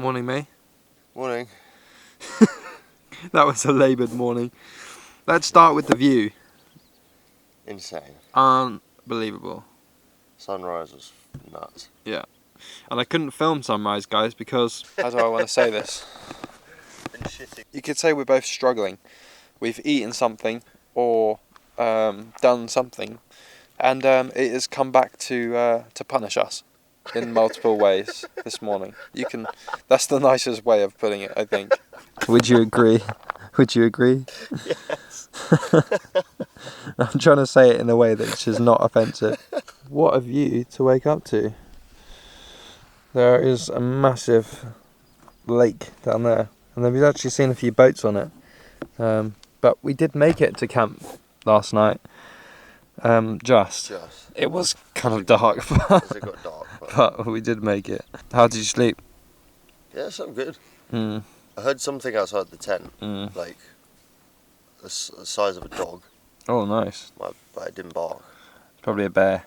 Morning, May. Morning. That was a laboured morning. Let's start with the view. Insane. Unbelievable. Sunrise was nuts. Yeah. And I couldn't film sunrise, guys, because... How do I want to say this? You could say we're both struggling. We've eaten something or done something, and it has come back to punish us in multiple ways this morning. That's the nicest way of putting it, I think. Would you agree? Would you agree? Yes. I'm trying to say it in a way that's just not offensive. What a view to wake up to. There is a massive lake down there, and then we've actually seen a few boats on it. But we did make it to camp last night. Just. It was kind of dark, It got dark. but we did make it. How did you sleep? Yeah, so good. Mm. I heard something outside the tent, Mm. like the size of a dog, Oh, nice. but it didn't bark. Probably a bear.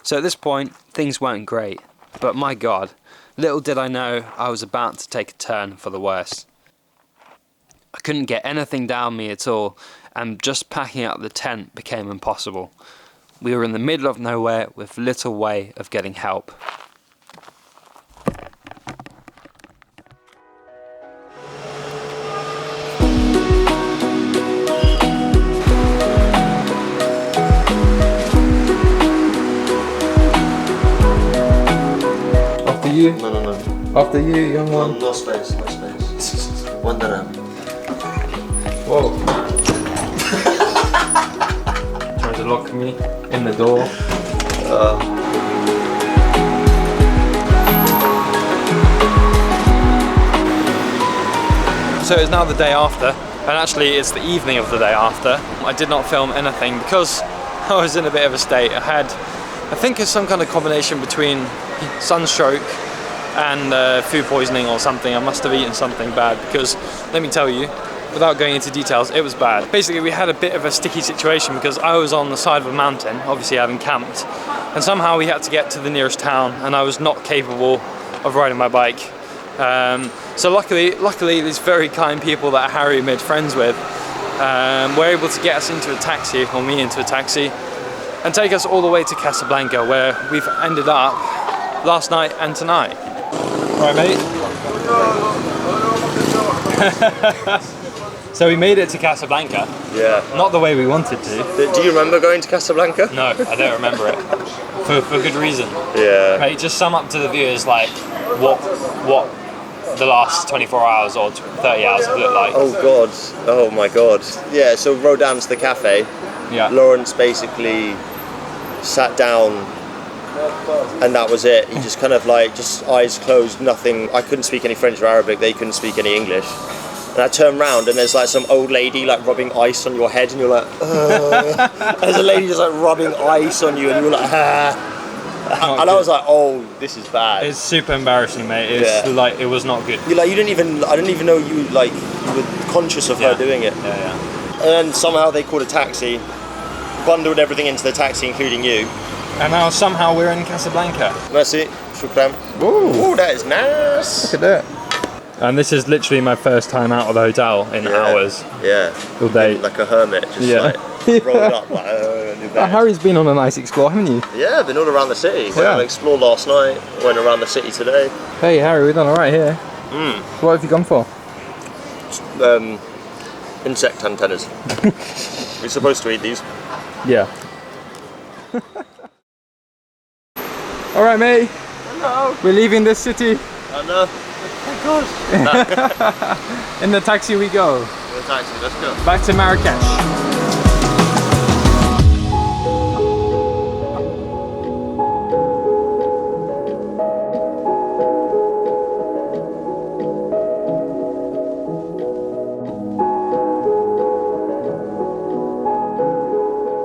So at this point, things weren't great, but my God, little did I know I was about to take a turn for the worse. I couldn't get anything down me at all, and just packing up the tent became impossible. We were in the middle of nowhere with little way of getting help. After you? No. After you, young one. No space. One dirham. Whoa. Trying to lock me in the door. So it's now the day after, and actually it's the evening of the day after. I did not film anything because I was in a bit of a state. I think it's some kind of combination between sunstroke and food poisoning or something. I must have eaten something bad because, let me tell you, without going into details, it was bad. Basically, we had a bit of a sticky situation because I was on the side of a mountain, obviously having camped, and somehow we had to get to the nearest town, and I was not capable of riding my bike. So luckily, these very kind people that Harry made friends with were able to get us into a taxi, or me into a taxi, and take us all the way to Casablanca, where we've ended up last night and tonight. Right, mate? So we made it to Casablanca. Yeah. Not the way we wanted to. Do you remember going to Casablanca? No, I don't remember it. For good reason. Yeah. Mate, just sum up to the viewers like what the last 24 hours or 30 hours have looked like. Oh God. Oh my God. Yeah. So Rodin's the cafe. Yeah. Lawrence basically sat down, and that was it. He just kind of like, just eyes closed, nothing. I couldn't speak any French or Arabic. They couldn't speak any English. And I turned round and there's like some old lady like rubbing ice on your head, and you're like, there's a lady just like rubbing ice on you, and you're like, and I was like, oh, this is bad. It's super embarrassing, mate. It's like, it was not good. You're like, I didn't even know you were conscious of her doing it. Yeah. And then somehow they called a taxi, bundled everything into the taxi, including you. And now somehow we're in Casablanca. Merci, shukran. Ooh, that is nice. Look at that. And this is literally my first time out of the hotel in hours. Yeah. All day. Like a hermit, just like rolled up like new bed. Harry's been on a nice explore, haven't you? Yeah, I've been all around the city. Yeah. I explored last night, went around the city today. Hey Harry, we've done alright here. What have you gone for? Insect antennas. We're supposed to eat these. Yeah. Alright, mate. Hello. We're leaving this city. I know. Oh my God. In the taxi we go. The taxi, let's go. Back to Marrakesh.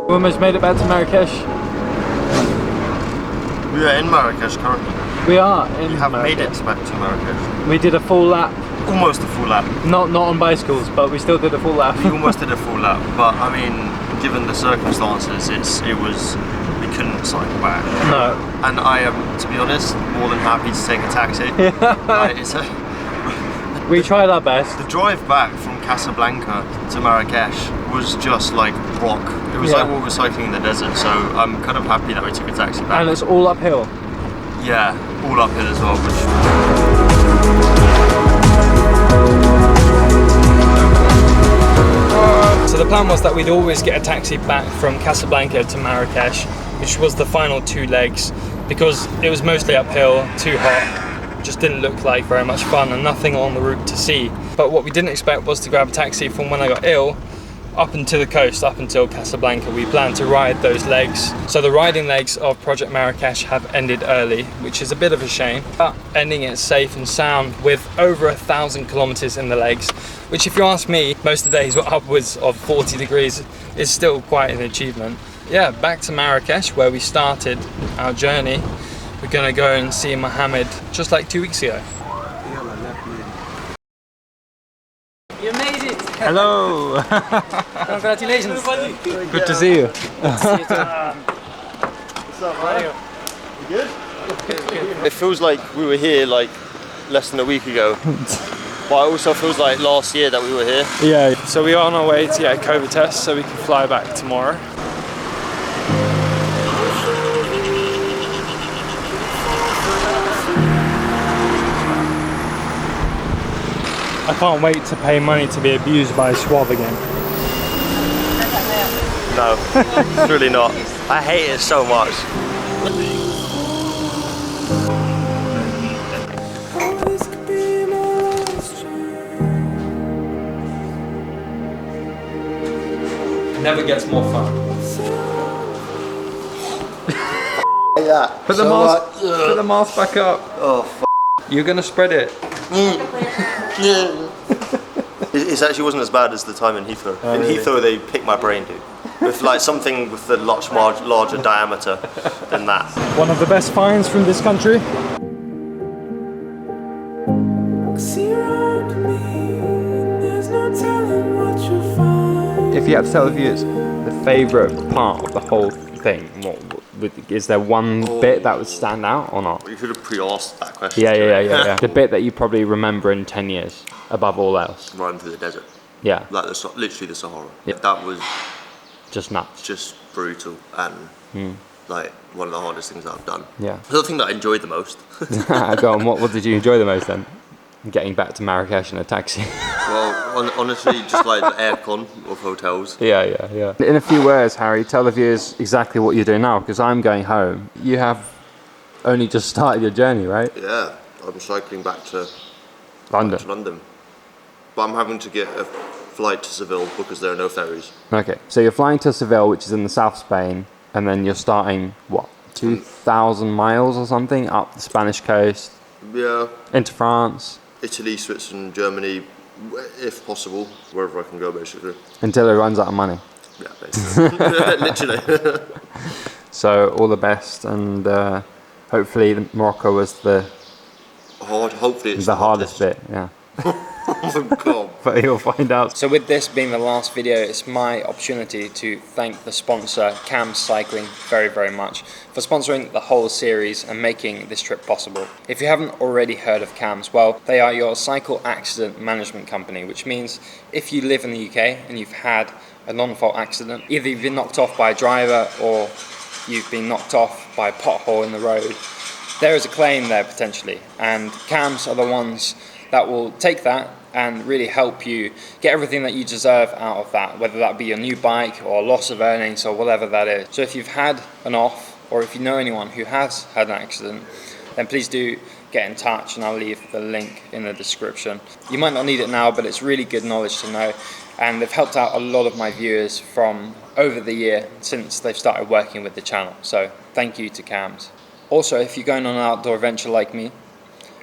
We almost made it back to Marrakesh. We are in Marrakesh currently. We are in We have Marrakesh. made it back to Marrakesh. We did a full lap. Almost a full lap. Not on bicycles, but we still did a full lap. We almost did a full lap, but I mean, given the circumstances, we couldn't cycle back. No. And I am, to be honest, more than happy to take a taxi. Like, We tried our best. the drive back from Casablanca to Marrakesh was just like rock. It was like we were cycling in the desert, so I'm kind of happy that we took a taxi back. And it's all uphill. Yeah, all uphill as well. So the plan was that we'd always get a taxi back from Casablanca to Marrakesh, which was the final 2 legs, because it was mostly uphill, too hot, just didn't look like very much fun and nothing on the route to see. But what we didn't expect was to grab a taxi from when I got ill up into the coast, up until Casablanca. We planned to ride those legs. So the riding legs of Project Marrakesh have ended early, which is a bit of a shame, but ending it safe and sound with over 1,000 kilometers in the legs, which if you ask me, most of the days were upwards of 40 degrees, is still quite an achievement. Yeah, back to Marrakesh where we started our journey. We're gonna go and see Mohammed just like 2 weeks ago. You made it! Hello! Congratulations! Good to see you. What's up, man? You good? It feels like we were here like less than a week ago. But it also feels like last year that we were here. Yeah, so we are on our way to get a COVID test so we can fly back tomorrow. I can't wait to pay money to be abused by a swab again. No, it's really not. I hate it so much. Never gets more fun. Yeah. Put the mask back up. Oh, You're gonna spread it. It actually wasn't as bad as the time in Heathrow. In Heathrow, they picked my brain, dude. With like something with a much larger diameter than that. One of the best finds from this country. If you had to tell the viewers the favourite part of the whole thing, is there one bit that would stand out or not? You should have pre-asked that question. Yeah. The bit that you probably remember in 10 years, above all else. Running through the desert. Yeah. Like literally the Sahara. Yeah. That was just nuts. just brutal and like one of the hardest things that I've done. Yeah. The other thing that I enjoyed the most. Go on, what did you enjoy the most then? Getting back to Marrakesh in a taxi. Well, honestly, just like the aircon of hotels. Yeah. In a few words, Harry, tell the viewers exactly what you're doing now, because I'm going home. You have only just started your journey, right? Yeah, I'm cycling back to London. But I'm having to get a flight to Seville because there are no ferries. Okay, so you're flying to Seville, which is in the South Spain, and then you're starting, 2,000 miles or something up the Spanish coast? Yeah. Into France? Italy, Switzerland, Germany, if possible, wherever I can go basically. Until it runs out of money. Yeah, basically. Literally. So all the best, and hopefully Morocco was the hardest bit, yeah. Oh God. But you'll find out. So with this being the last video, it's my opportunity to thank the sponsor, Cams Cycling, very, very much for sponsoring the whole series and making this trip possible. If you haven't already heard of Cams, well, they are your cycle accident management company, which means if you live in the UK and you've had a non-fault accident, either you've been knocked off by a driver or you've been knocked off by a pothole in the road, there is a claim there potentially, and Cams are the ones that will take that and really help you get everything that you deserve out of that, whether that be your new bike or loss of earnings or whatever that is. So if you've had an off, or if you know anyone who has had an accident, then please do get in touch, and I'll leave the link in the description. You might not need it now, but it's really good knowledge to know, and they've helped out a lot of my viewers from over the year since they've started working with the channel. So thank you to Cams. Also, if you're going on an outdoor adventure like me,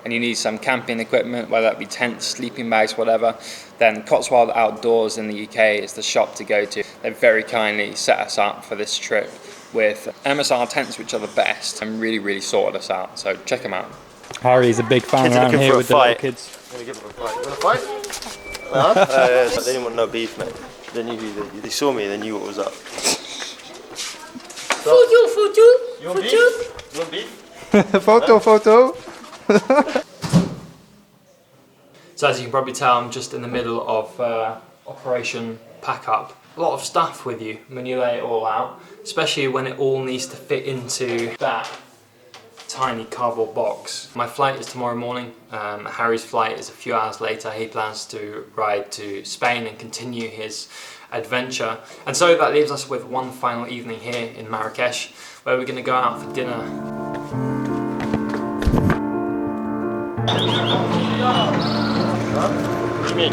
and you need some camping equipment, whether that be tents, sleeping bags, whatever, then Cotswold Outdoors in the UK is the shop to go to. They've very kindly set us up for this trip with MSR tents, which are the best, and really, really sorted us out. So check them out. Harry's a big fan around here with the little kids. You want a fight? They didn't want no beef, mate. They saw me, they knew what was up. You want beef? You want beef? Photo. So as you can probably tell, I'm just in the middle of Operation Pack Up. A lot of stuff with you when you lay it all out, especially when it all needs to fit into that tiny cardboard box. My flight is tomorrow morning. Harry's flight is a few hours later. He plans to ride to Spain and continue his adventure. And so that leaves us with one final evening here in Marrakesh, where we're going to go out for dinner. What do you mean?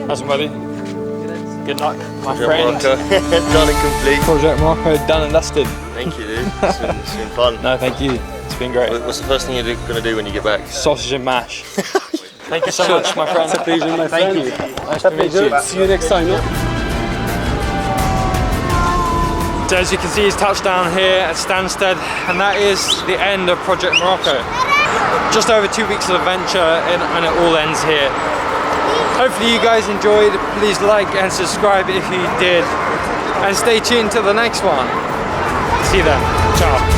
How's buddy? Good luck, my friend. Morocco. Done and complete. Project Morocco done and dusted. Thank you, dude. It's been fun. No, thank you. It's been great. What's the first thing you're going to do when you get back? Sausage and mash. Thank you so much, my friend. It's a pleasure, my Thank friend. you. Nice to meet you. See you next time. So as you can see, it's touchdown here at Stansted, and that is the end of Project Morocco. Just over 2 weeks of adventure, and it all ends here. Hopefully you guys enjoyed. Please like and subscribe if you did, and stay tuned to the next one. See you then. Ciao.